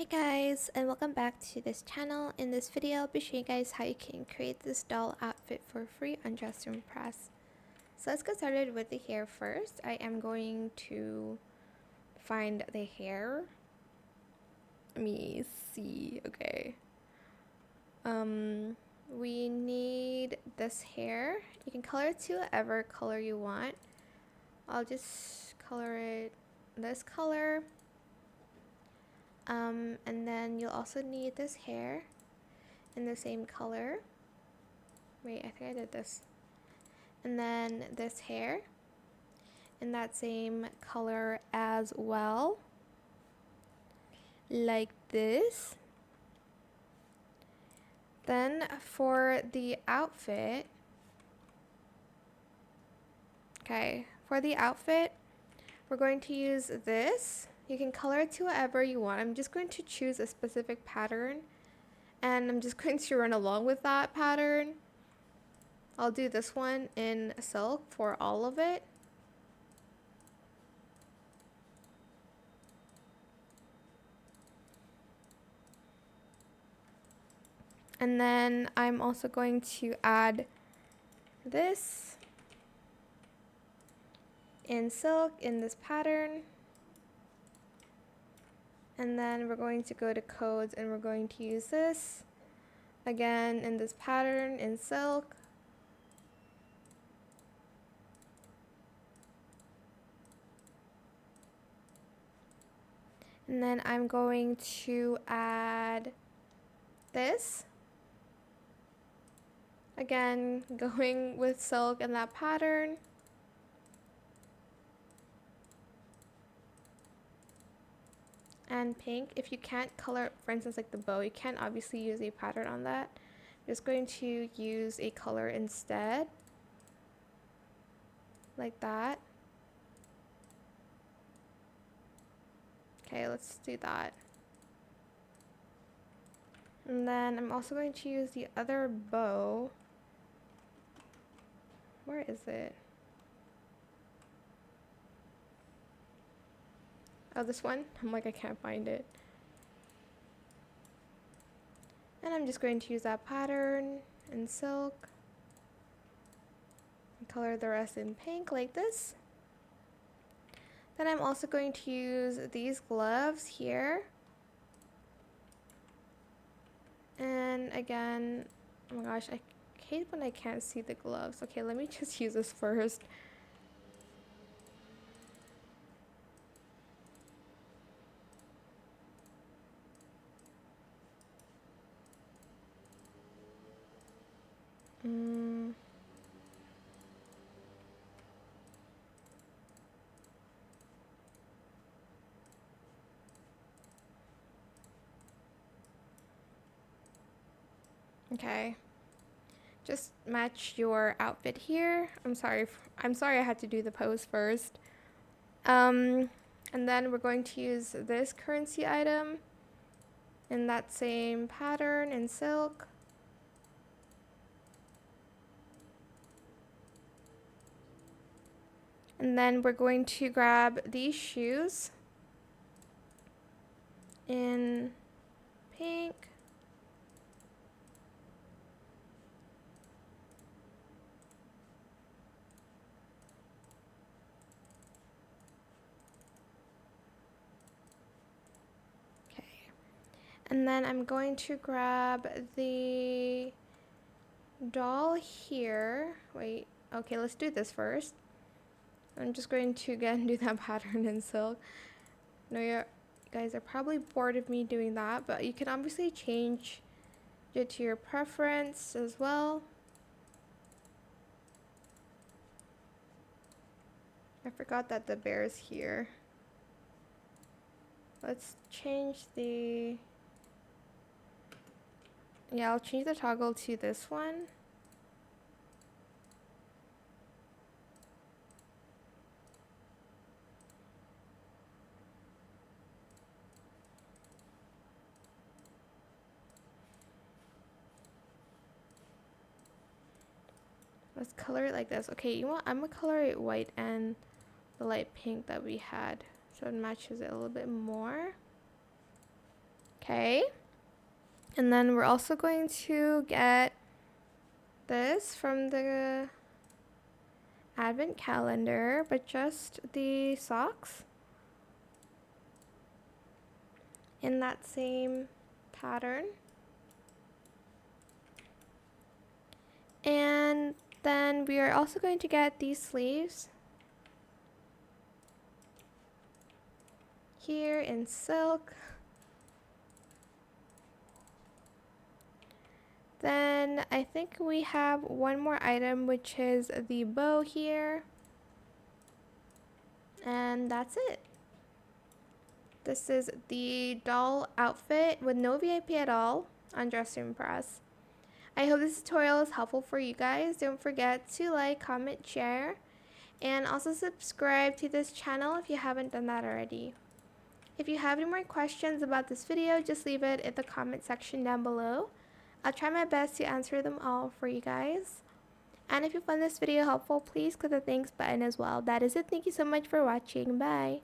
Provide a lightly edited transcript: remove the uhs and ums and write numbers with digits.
Hey guys, and welcome back to this channel. In this video, I'll be showing you guys how you can create this doll outfit for free on Dress to Impress. So let's get started with the hair first. I am going to find the hair. Let me see. Okay. We need this hair. You can color it to whatever color you want. I'll just color it this color. And then you'll also need this hair in the same color. Wait, I think I did this. And then this hair in that same color as well. Like this. Then for the outfit, we're going to use this. You can color it to whatever you want. I'm just going to choose a specific pattern and I'm just going to run along with that pattern. I'll do this one in silk for all of it. And then I'm also going to add this in silk in this pattern. And then we're going to go to codes and we're going to use this again in this pattern in silk. And then I'm going to add this. Again, going with silk in that pattern. And pink. If you can't color, for instance, like the bow, you can't obviously use a pattern on that. I'm just going to use a color instead. Like that. Okay, let's do that. And then I'm also going to use the other bow. Where is it? Oh, this one? I'm like, I can't find it. And I'm just going to use that pattern in silk. And color the rest in pink like this. Then I'm also going to use these gloves here. And again, oh my gosh, I hate when I can't see the gloves. Okay, let me just use this first. Okay. Just match your outfit here. I'm sorry I had to do the pose first. And then we're going to use this currency item in that same pattern in silk. And then we're going to grab these shoes in pink. Okay. And then I'm going to grab the doll here. Wait, okay, let's do this first. I'm just going to again do that pattern in silk. I know you guys are probably bored of me doing that, but you can obviously change it to your preference as well. I forgot that the bear's here. Let's change the... Yeah, I'll change the toggle to this one. Let's color it like this. Okay, you want? I'm gonna color it white and the light pink that we had, so it matches it a little bit more. Okay. And then we're also going to get this from the advent calendar, but just the socks in that same pattern. And then we are also going to get these sleeves here in silk. Then I think we have one more item, which is the bow here. And that's it. This is the doll outfit with no VIP at all on Dress to Impress. I hope this tutorial is helpful for you guys. Don't forget to like, comment, share, and also subscribe to this channel if you haven't done that already. If you have any more questions about this video, just leave it in the comment section down below. I'll try my best to answer them all for you guys. And if you found this video helpful, please click the thanks button as well. That is it. Thank you so much for watching. Bye.